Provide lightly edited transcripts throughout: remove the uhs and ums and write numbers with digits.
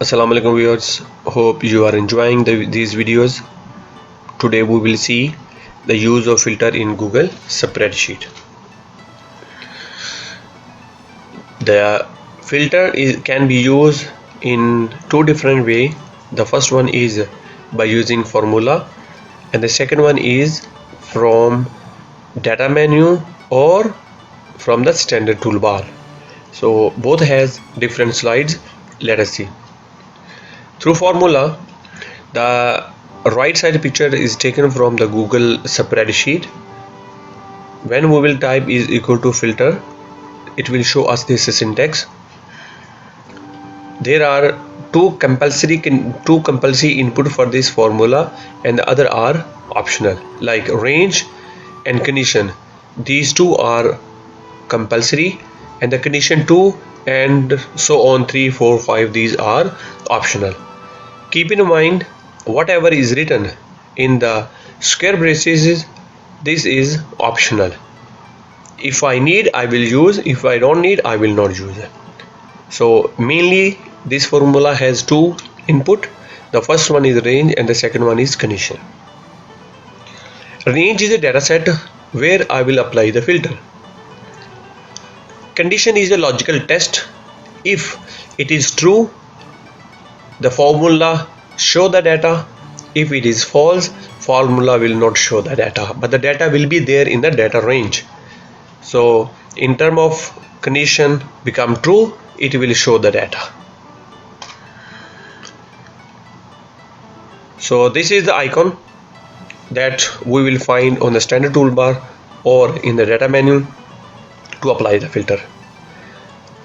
Assalamu alaikum viewers, hope you are enjoying these videos. Today we will see the use of filter in Google Spreadsheet. The filter can be used in two different ways. The first one is by using formula, and the second one is from data menu or from the standard toolbar. So both has different slides. Let us see. Through formula, the right side picture is taken from the Google Spreadsheet. When we will type is equal to filter, it will show us this syntax. There are two compulsory input for this formula, and the other are optional, like range and condition. These two are compulsory, and the condition 2 and so on 3, 4, 5, these are optional. Keep in mind, whatever is written in the square braces, this is optional. If I need, I will use. If I don't need, I will not use. So mainly this formula has two input. The first one is range and the second one is condition. Range is a data set where I will apply the filter. Condition is a logical test. If it is true, the formula show the data. If it is false, formula will not show the data, but the data will be there in the data range. So in term of condition become true, it will show the data. So this is the icon that we will find on the standard toolbar or in the data menu to apply the filter.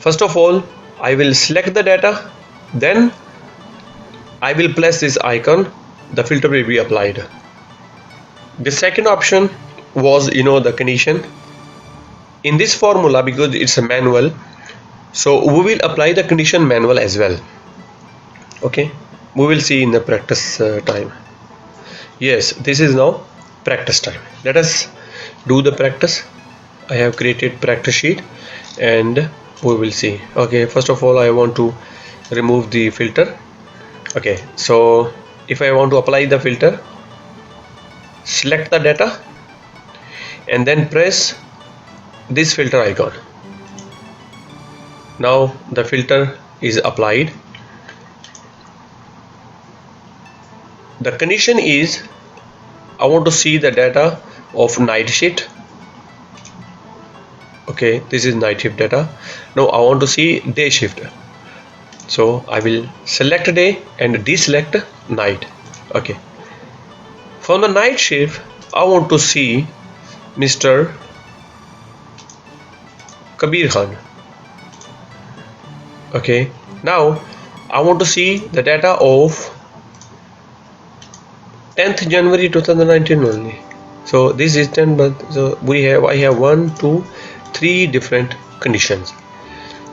First of all, I will select the data, then I will press this icon, the filter will be applied. The second option was the condition. In this formula, because it's a manual, so we will apply the condition manual as well. Okay, we will see in the practice time. Yes, this is now practice time. Let us do the practice. I have created practice sheet and we will see. Okay, first of all I want to remove the filter. Okay, so if I want to apply the filter, select the data and then press this filter icon. Now the filter is applied. The condition is I want to see the data of night shift. Okay, this is night shift data. Now I want to see day shift. So I will select day and deselect night. Okay, from the night shift I want to see Mr. Kabir Khan. Okay, now I want to see the data of 10th January 2019 only. So this is 10, but so I have 1, 2, 3 different conditions.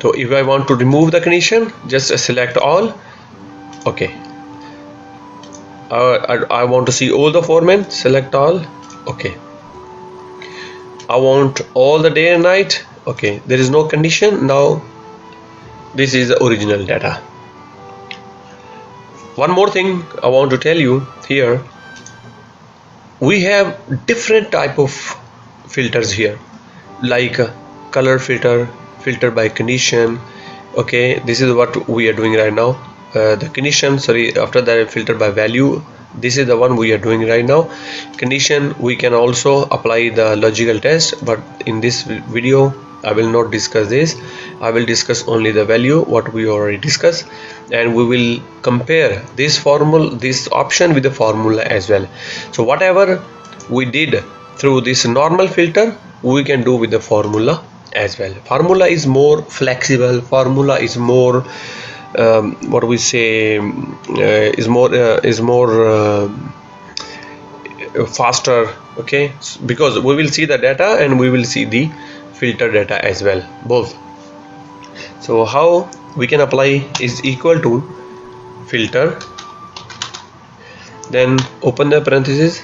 So if I want to remove the condition, just select all. Okay, I want to see all the format, select all. Okay, I want all the day and night. Okay, there is no condition. Now this is the original data. One more thing I want to tell you here, we have different type of filters here, like color filter, filter by condition. Okay, this is what we are doing right now. The condition, sorry, after that filter by value, this is the one we are doing right now. Condition, we can also apply the logical test, but in this video I will not discuss this. I will discuss only the value what we already discussed, and we will compare this option with the formula as well. So whatever we did through this normal filter, we can do with the formula as well. Formula is more flexible. Formula is more what we say is more faster. Okay, because we will see the data and we will see the filter data as well, both. So how we can apply is equal to filter, then open the parenthesis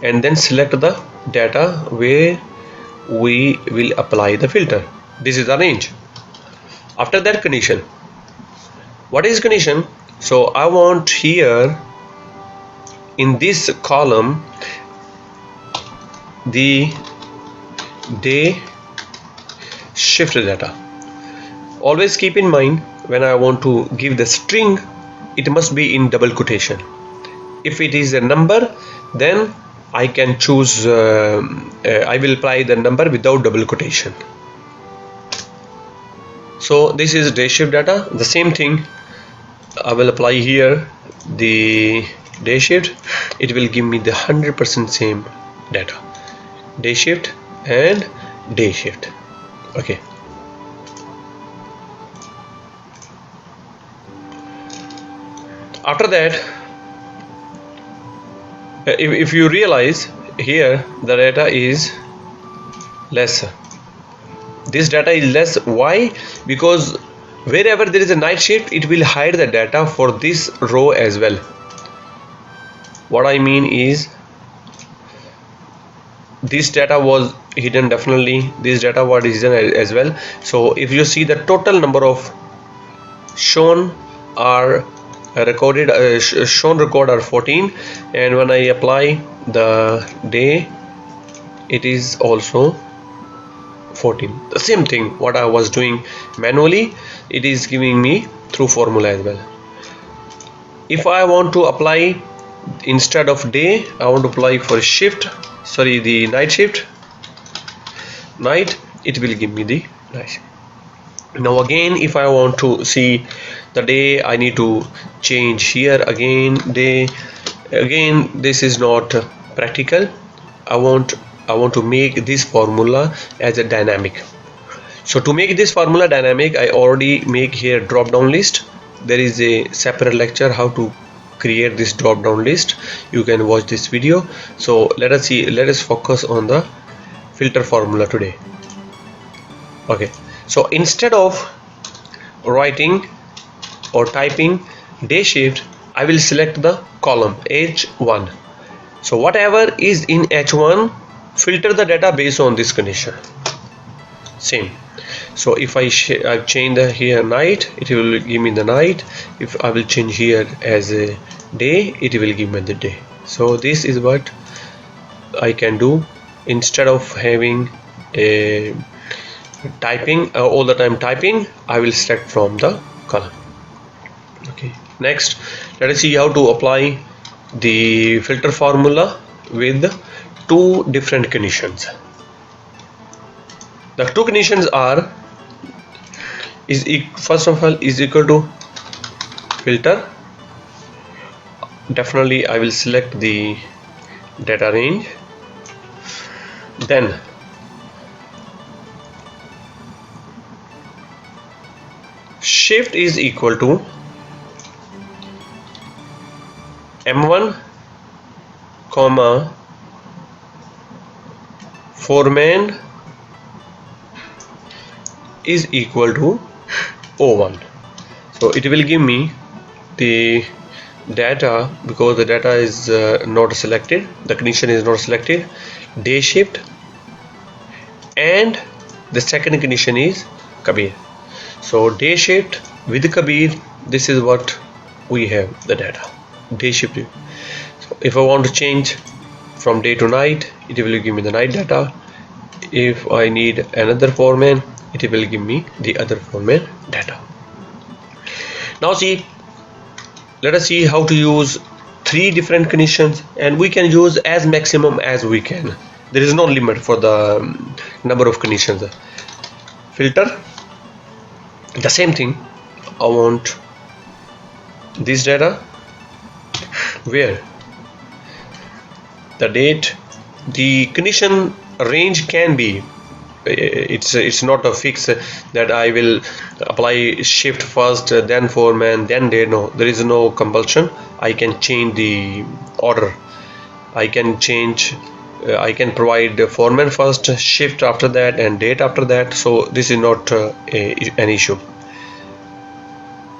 and then select the data where we will apply the filter. This is the range. After that condition, What is condition? So I want here in this column the day shift data. Always keep in mind, when I want to give the string, it must be in double quotation. If it is a number, then I can choose I will apply the number without double quotation. So this is day shift data. The same thing I will apply here, the day shift. It will give me the 100% same data, day shift and day shift. Okay. After that, if you realize here the data is less. This data is less. Why? Because wherever there is a night shift, it will hide the data for this row as well. What I mean is, this data was hidden, definitely this data was hidden as well. So if you see the total number of shown are recorded, shown record are 14, and when I apply the day, it is also 14. The same thing what I was doing manually, it is giving me through formula as well. If I want to apply instead of day, I want to apply for shift, sorry, the night shift, night, it will give me the night. Now again, if I want to see the day, I need to change here again day. Again, this is not practical. I want to make this formula as a dynamic. So to make this formula dynamic, I already make here drop down list. There is a separate lecture how to create this drop down list. You can watch this video. So let us focus on the filter formula today. Okay, so instead of writing or typing day shift, I will select the column H1. So whatever is in H1, filter the data based on this condition. Same. So if I change the here night, it will give me the night. If I will change here as a day, it will give me the day. So this is what I can do. Instead of having a typing all the time typing, I will select from the column. Okay, next let us see how to apply the filter formula with two different conditions. The two conditions are first of all is equal to filter. Definitely I will select the data range, then shift is equal to M1 comma foreman is equal to O1. So it will give me the data, because the data is not selected, the condition is not selected, day shift, and the second condition is Kabir. So day shift with Kabir, this is what we have the data, day shift. So if I want to change from day to night, it will give me the night data. If I need another foreman, it will give me the other foreman data. Now see, let us see how to use three different conditions, and we can use as maximum as we can. There is no limit for the number of conditions. Filter, the same thing. I want this data where the date, the condition range can be, it's not a fix that I will apply shift first, then foreman, then day. No, there is no compulsion. I can change the order. I can change, I can provide the foreman first, shift after that, and date after that. So this is not an issue.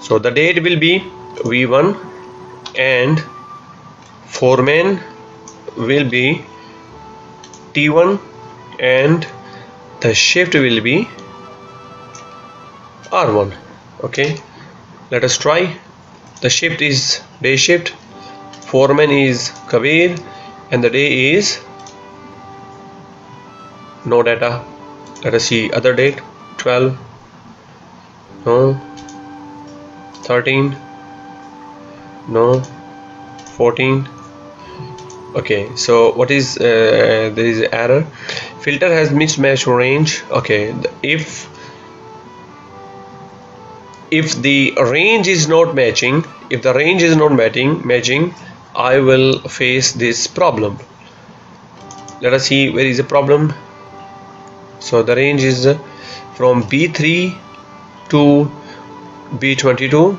So the date will be V1 and foreman will be T1 and the shift will be R1. Okay, Let us try. The shift is day shift, foreman is Kabir, and the day is no data. Let us see other date. 12, no, 13, no, 14. Okay, so what is there is error. Filter has mismatch range. Okay, if the range is not matching, I will face this problem. Let us see where is the problem. So the range is from B3 to B22,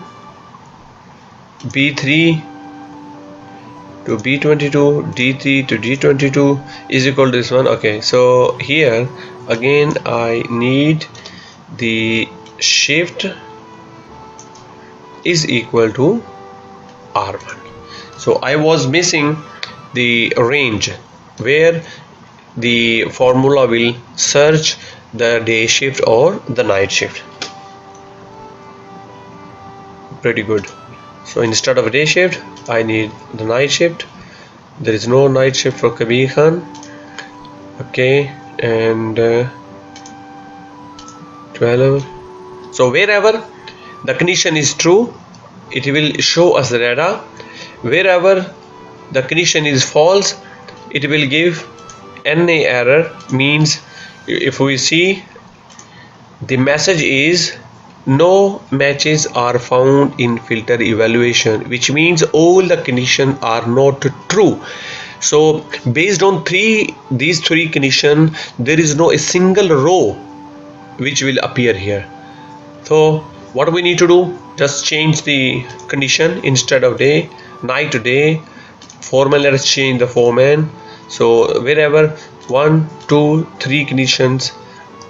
B3 to B22, D3 to D22 is equal to this one. Okay, so here again I need the shift is equal to R1. So I was missing the range where the formula will search the day shift or the night shift. Pretty good. So instead of a day shift, I need the night shift. There is no night shift for Kabir Khan. Okay, and 12. So wherever the condition is true, it will show us the data. Wherever the condition is false, it will give NA error. Means if we see the message is no matches are found in filter evaluation, which means all the conditions are not true. So based on these three conditions, there is no a single row which will appear here. So what we need to do, just change the condition. Instead of day, night to day, foreman, let us change the foreman. So wherever 1, 2, 3 conditions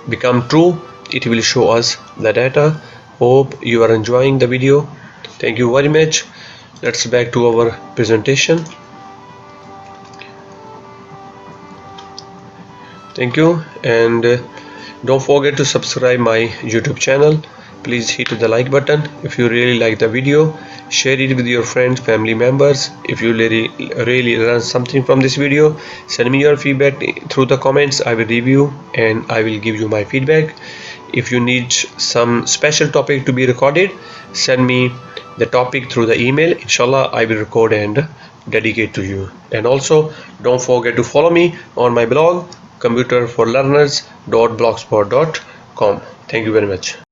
become true, it will show us the data. Hope you are enjoying the video. Thank you very much. Let's back to our presentation. Thank you, and don't forget to subscribe my YouTube channel. Please hit the like button if you really like the video. Share it with your friends, family members. If you really learn something from this video, send me your feedback through the comments. I will review and I will give you my feedback. If you need some special topic to be recorded, send me the topic through the email. Inshallah, I will record and dedicate to you. And also don't forget to follow me on my blog computerforlearners.blogspot.com. Thank you very much.